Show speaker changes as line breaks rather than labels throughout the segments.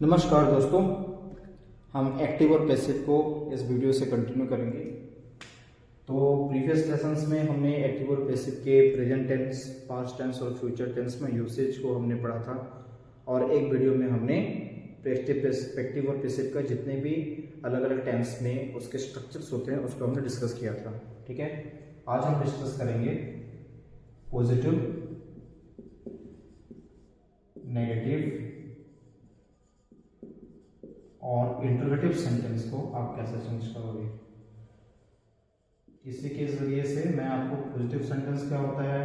नमस्कार दोस्तों, हम एक्टिव और पैसिव को इस वीडियो से कंटिन्यू करेंगे। तो प्रीवियस लेसन्स में हमने एक्टिव और पैसिव के प्रेजेंट टेंस, पास्ट टेंस और फ्यूचर टेंस में यूसेज को हमने पढ़ा था और एक वीडियो में हमने एक्टिव और पैसिव का जितने भी अलग अलग टेंस में उसके स्ट्रक्चर्स होते हैं उसको हमने डिस्कस किया था। ठीक है, आज हम डिस्कस करेंगे पॉजिटिव, नेगेटिव और इंटरोगेटिव सेंटेंस को आप कैसे चेंज करोगे। इसी के जरिए से मैं आपको पॉजिटिव सेंटेंस क्या होता है,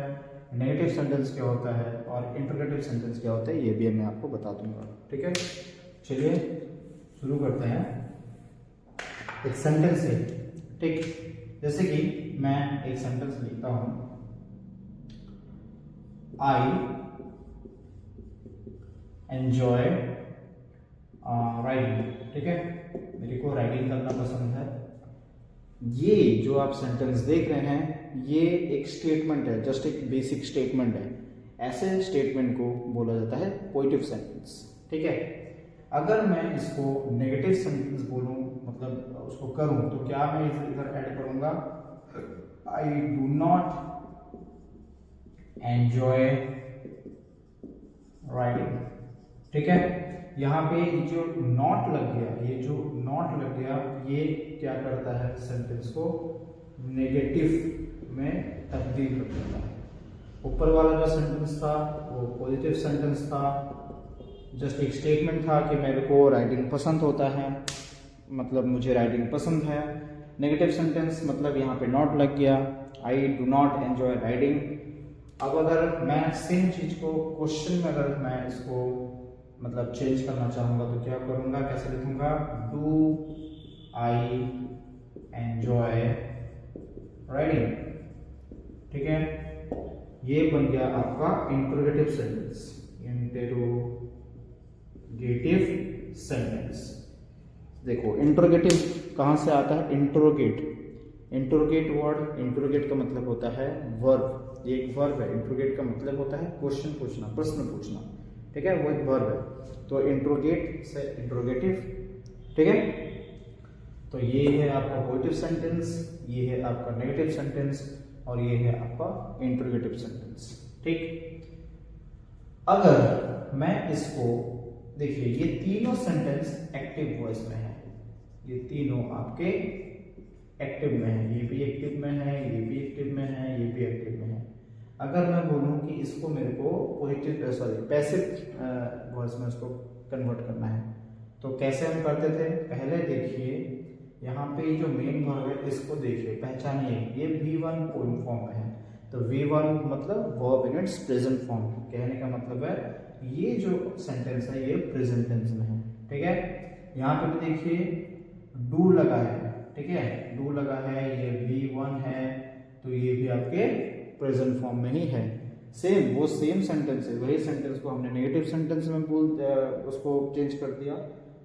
नेगेटिव सेंटेंस क्या होता है और इंटरोगेटिव सेंटेंस क्या होता है ये भी मैं आपको बता दूंगा। ठीक है, चलिए शुरू करते हैं। एक सेंटेंस है, ठीक, जैसे कि मैं एक सेंटेंस लिखता हूं, आई एंजॉय राइटिंग। ठीक है, मेरे को राइटिंग करना पसंद है। ये जो आप सेंटेंस देख रहे हैं ये एक स्टेटमेंट है, जस्ट एक बेसिक स्टेटमेंट है। ऐसे स्टेटमेंट को बोला जाता है पॉजिटिव सेंटेंस। ठीक है, अगर मैं इसको नेगेटिव सेंटेंस बोलूं, मतलब उसको करूं, तो क्या मैं इधर ऐड करूंगा, I do not enjoy writing. ठीक है, यहाँ पे जो नॉट लग गया, ये जो नॉट लग गया ये क्या करता है, सेंटेंस को नेगेटिव में तब्दील कर देता है। ऊपर वाला जो सेंटेंस था वो पॉजिटिव सेंटेंस था, जस्ट एक स्टेटमेंट था कि मेरे को राइटिंग पसंद होता है, मतलब मुझे राइटिंग पसंद है। नेगेटिव सेंटेंस मतलब यहाँ पे नॉट लग गया, I do not enjoy writing. अब अगर मैं सेम चीज को क्वेश्चन में अगर मैं इसको मतलब चेंज करना चाहूंगा तो क्या करूंगा, कैसे लिखूंगा, डू आई एंजॉय राइटिंग। ठीक है, ये बन गया आपका इंटरोगेटिव सेंटेंस, इंटरोगेटिव सेंटेंस। देखो इंटरोगेटिव कहां से आता है, इंटरोगेट, इंटरोगेट वर्ड, इंटरोगेट का मतलब होता है वर्ब, ये एक वर्ब है। इंटरोगेट का मतलब होता है क्वेश्चन पूछना, प्रश्न पूछना। ठीक है, वो एक वर्ब है, तो इंटरोगेट से इंटरोगेटिव। ठीक है, तो ये है आपका पॉजिटिव सेंटेंस, ये है आपका नेगेटिव सेंटेंस और ये है आपका इंटरोगेटिव सेंटेंस। ठीक, अगर मैं इसको देखिए, ये तीनों सेंटेंस एक्टिव वॉइस में है, ये तीनों आपके एक्टिव में है, ये भी एक्टिव में है, ये भी एक्टिव में है, ये भी एक्टिव में है। अगर मैं बोलूं कि इसको मेरे को पॉजिटिव पैसिव वॉइस में उसको कन्वर्ट करना है तो कैसे हम करते थे, पहले देखिए यहाँ पे जो मेन वर्ब है इसको देखिए, पहचानिए, ये V1 फॉर्म में है। तो V1 मतलब verb in it's present form, कहने का मतलब है ये जो सेंटेंस है ये प्रेजेंट टेंस में है। ठीक है, यहाँ पे भी देखिए डू लगा है। ठीक है, डू लगा है, ये V1 है, तो ये भी आपके प्रेजेंट फॉर्म में ही है। सेम वो सेम सेंटेंस है, वही सेंटेंस को हमने नेगेटिव सेंटेंस में उसको चेंज कर दिया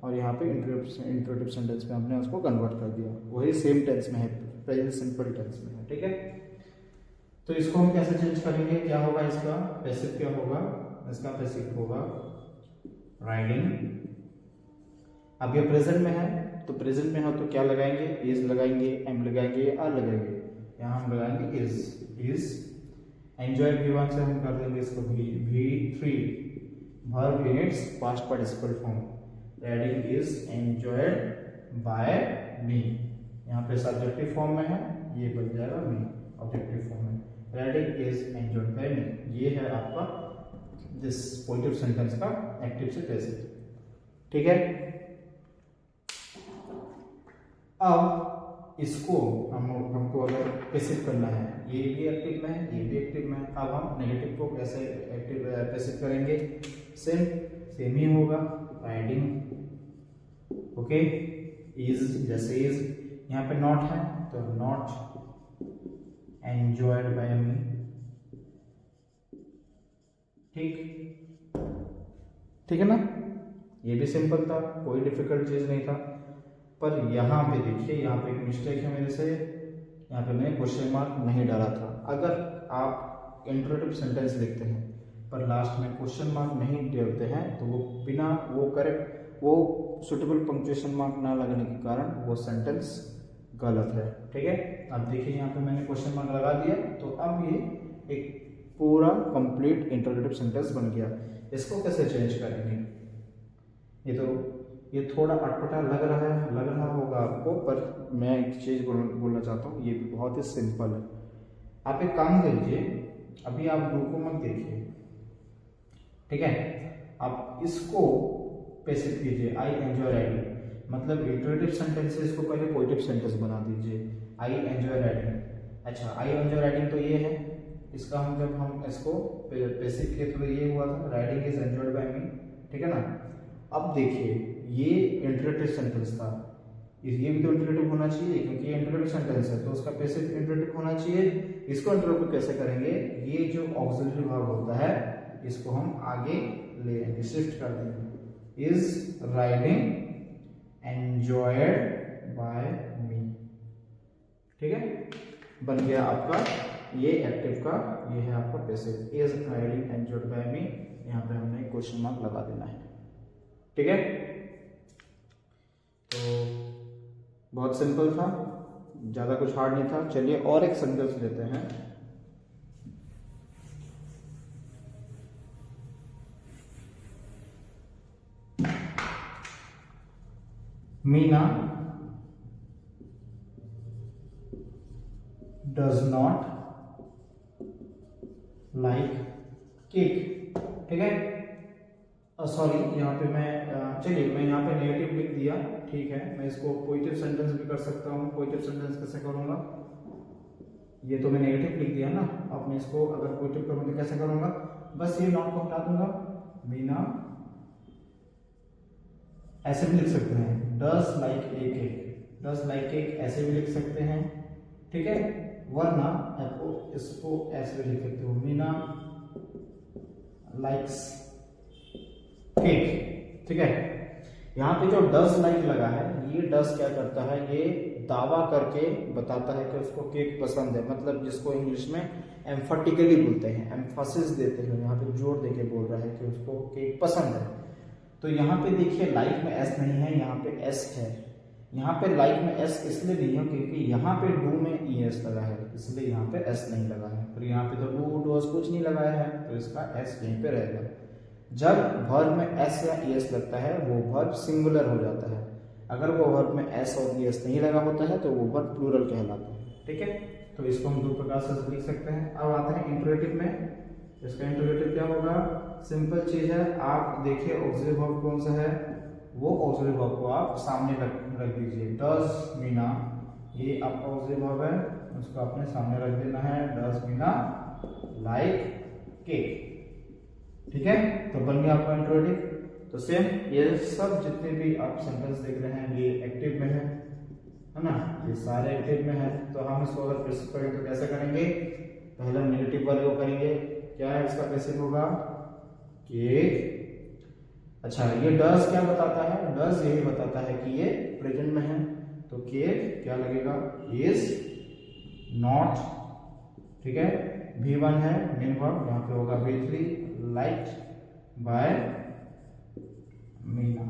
और यहाँ पे इंटरोगेटिव सेंटेंस में हमने उसको कन्वर्ट कर दिया, वही सेम टेंस में है, प्रेजेंट सिंपल टेंस में है। ठीक है, तो इसको हम कैसे चेंज करेंगे, क्या होगा इसका पैसिव, क्या होगा इसका पैसिव होगा राइटिंग। अब ये प्रेजेंट में है, तो प्रेजेंट में है तो क्या लगाएंगे, इज लगाएंगे, एम लगाएंगे, आर लगाएंगे, यहाँ हम लगाएंगे इज। एंजॉय V1 से हम कर देंगे इसको V3, verb in its past participle form, writing is enjoyed by me, यहाँ पे सब्जेक्टिव फॉर्म में है, ये बन जाएगा मी, ऑब्जेक्टिव फॉर्म में, writing is enjoyed by me. ये है आपका दिस पॉजिटिव सेंटेंस का एक्टिव से पैसिव। ठीक है, अब इसको हमको अगर पैसिव करना है, ये भी एक्टिव में है, ये भी एक्टिव में है। अब हम नेगेटिव को कैसे एक्टिव पैसिव करेंगे, सेम ही होगा, राइटिंग ओके, इज जैसे इज, यहाँ पे नॉट है तो नॉट एंजॉयड बाय मी। ठीक है ना, ये भी सिंपल था, कोई डिफिकल्ट चीज नहीं था। पर यहाँ पे देखिए, यहाँ पे एक मिस्टेक है मेरे से, यहाँ पे मैंने क्वेश्चन मार्क नहीं डाला था। अगर आप इंटरोगेटिव सेंटेंस लिखते हैं पर लास्ट में क्वेश्चन मार्क नहीं डालते हैं तो वो बिना वो करेक्ट वो सुटेबल पंक्चुएशन मार्क ना लगने के कारण वो सेंटेंस गलत है। ठीक है, अब देखिए यहाँ पे मैंने क्वेश्चन मार्क लगा दिया, तो अब ये एक पूरा कंप्लीट इंटरोगेटिव सेंटेंस बन गया। इसको कैसे चेंज करेंगे? ये थोड़ा अटपटा लग रहा होगा आपको, पर मैं एक चीज़ बोलना चाहता हूँ, ये भी बहुत ही सिंपल है। आप एक काम कीजिए, अभी आप ग्रुप को मत देखिए, ठीक है, आप इसको पैसिव कीजिए, आई एंजॉय राइडिंग, मतलब इंटरोगेटिव सेंटेंस से इसको पहले पॉजिटिव सेंटेंस बना दीजिए, आई एंजॉय राइडिंग। अच्छा, आई एंजॉय राइडिंग तो ये है, इसका जब हम इसको पैसिव किए तो ये हुआ था, राइडिंग इज एंजॉयड बाय मी, ठीक है ना। अब देखिए ये इंटरोगेटिव सेंटेंस था, ये भी तो इंटरोगेटिव होना चाहिए क्योंकि ये इंटरोगेटिव सेंटेंस है, तो उसका पैसिव इंटरोगेटिव होना चाहिए। इसको इंटरोगेटिव कैसे करेंगे? ये जो ऑक्सिलरी वर्ब होता है इसको हम आगे ले आएंगे, शिफ्ट कर देंगे, इज राइडिंग एंजॉयड बाय मी, ठीक है, बन गया आपका ये एक्टिव का, ये है आपका passive, is riding enjoyed by me. यहाँ पे हमने क्वेश्चन मार्क लगा देना है, ठीक है। तो बहुत सिंपल था, ज्यादा कुछ हार्ड नहीं था। चलिए और एक सेंटेंस लेते हैं। Meena does not like cake, ठीक है। सॉरी, यहाँ पे मैं चलिए मैं यहाँ पे नेगेटिव लिख दिया, ठीक है, मैं इसको पॉजिटिव सेंटेंस भी कर सकता हूँ। पॉजिटिव सेंटेंस कैसे करूँगा? ये तो मैं नेगेटिव लिख दिया ना, अब मैं इसको अगर पॉजिटिव करूँ तो कैसे करूँगा? बस ये नॉट को हटा दूंगा, मीना ऐसे भी लिख सकते हैं, does like a cake, does like cake ऐसे भी लिख सकते हैं, ठीक है। वरना आपको इसको ऐसे भी लिख सकते हो, मीना लाइक्स केक, ठीक है। यहाँ पे जो डज लाइक लगा है, ये डज क्या करता है? ये दावा करके बताता है कि उसको केक पसंद है, मतलब जिसको इंग्लिश में एम्फेटिकली बोलते हैं, एम्फासिस देते हैं, यहाँ पे जोर देके बोल रहा है कि उसको केक पसंद है। तो यहाँ पे देखिए लाइक में एस नहीं है, यहाँ पे एस है। यहाँ पे लाइक में एस इसलिए नहीं है क्योंकि यहाँ पे डू में ई एस लगा है, इसलिए यहाँ पे एस नहीं लगा है। फिर यहाँ पे तो डू डोज कुछ नहीं लगाया है, तो इसका एस यहीं पे रहेगा। जब वर्ब में एस या ई एस लगता है वो वर्ब सिंगुलर हो जाता है, अगर वो वर्ब में एस और ई एस नहीं लगा होता है तो वो वर्ब प्लूरल कहलाता है, ठीक है। तो इसको हम दो प्रकार से लिख सकते हैं। अब आते हैं इंटरोगेटिव में। इसका इंटरोगेटिव क्या होगा? सिंपल चीज है, आप देखिए ऑक्सिलरी वर्ब कौन सा है, वो ऑक्सिलरी वर्ब को आप सामने रख दीजिए। डज मीना, ये आपका ऑक्सिलरी वर्ब है, उसको आपने सामने रख देना है, डज मीना लाइक केक, ठीक है। तो बन गया आपका इंटरोगेटिव। तो सेम ये सब जितने भी आप सेंटेंस देख रहे हैं ये एक्टिव में है ना, ये सारे एक्टिव में है। तो हम इसको अगर पैसिव करें तो कैसे करेंगे? पहले हम नेगेटिव वाले को करेंगे। क्या है इसका पैसिव होगा? केक। अच्छा, ये डज क्या बताता है? डज यही बताता है कि ये प्रेजेंट में है, तो केक क्या लगेगा? इज नॉट, ठीक है। V1 है मेन वर्ब, यहाँ पे होगा V3 liked by Meena.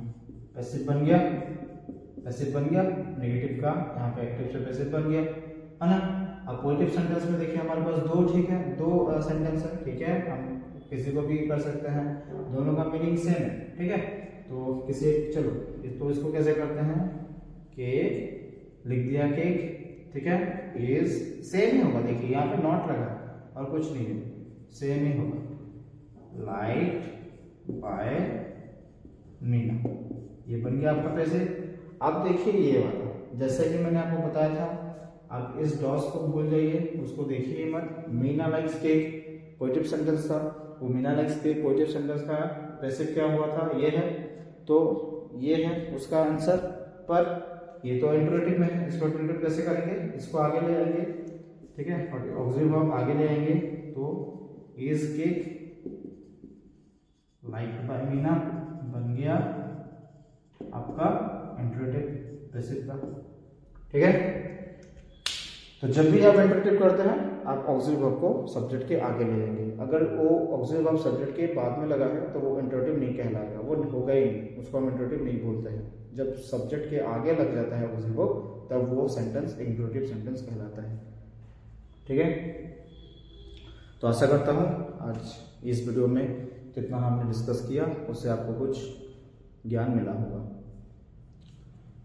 Passive बन गया, पैसिव बन गया नेगेटिव का, यहाँ पे एक्टिव से पैसिव बन गया, है ना। अब पॉजिटिव सेंटेंस में देखिए हमारे पास दो, ठीक है, दो सेंटेंस है, ठीक है, हम किसी को भी कर सकते हैं, दोनों का मीनिंग सेम है, ठीक है। तो किसी चलो तो इसको कैसे करते हैं? केक लिख दिया, केक, ठीक है। इज सेम ही होगा, देखिए यहाँ पे नॉट लगा और कुछ नहीं है, सेम ही होगा, लाइक्ड बाय मीना। ये बन गया आपका पैसिव। अब देखिए ये वाला, जैसे कि मैंने आपको बताया था, आप इस डॉस को भूल जाइए, उसको देखिए मत। Meena likes cake positive sentence था, वो Meena likes cake positive sentence का पैसिव क्या हुआ था? ये है, तो ये है उसका आंसर। पर ये तो इंटरोगेटिव में है, इसको इंटरोगेटिव कैसे करेंगे? इसको आगे ले आएंगे, ठीक है, और ऑक्सिलरी वर्ब आगे ले आएंगे, तो is cake liked by Meena बन गया आपका इंटरोगेटिव पैसिव का, ठीक है। तो जब भी आप इंटरोगेटिव करते हैं आप ऑक्सिलरी वर्ब को सब्जेक्ट के आगे ले जाएंगे। अगर वो ऑक्सिलरी वर्ब सब्जेक्ट के बाद में लगा है तो वो इंटरोगेटिव नहीं कहलाएगा, वो होगा ही नहीं, उसको हम इंटरोगेटिव नहीं बोलते हैं। जब सब्जेक्ट के आगे लग जाता है ऑक्सिलरी वर्ब तब वो सेंटेंस इंटरोगेटिव सेंटेंस कहलाता है। ठीक है, तो आशा करता हूँ आज इस वीडियो में जितना हमने डिस्कस किया उससे आपको कुछ ज्ञान मिला होगा।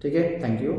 ठीक है, थैंक यू।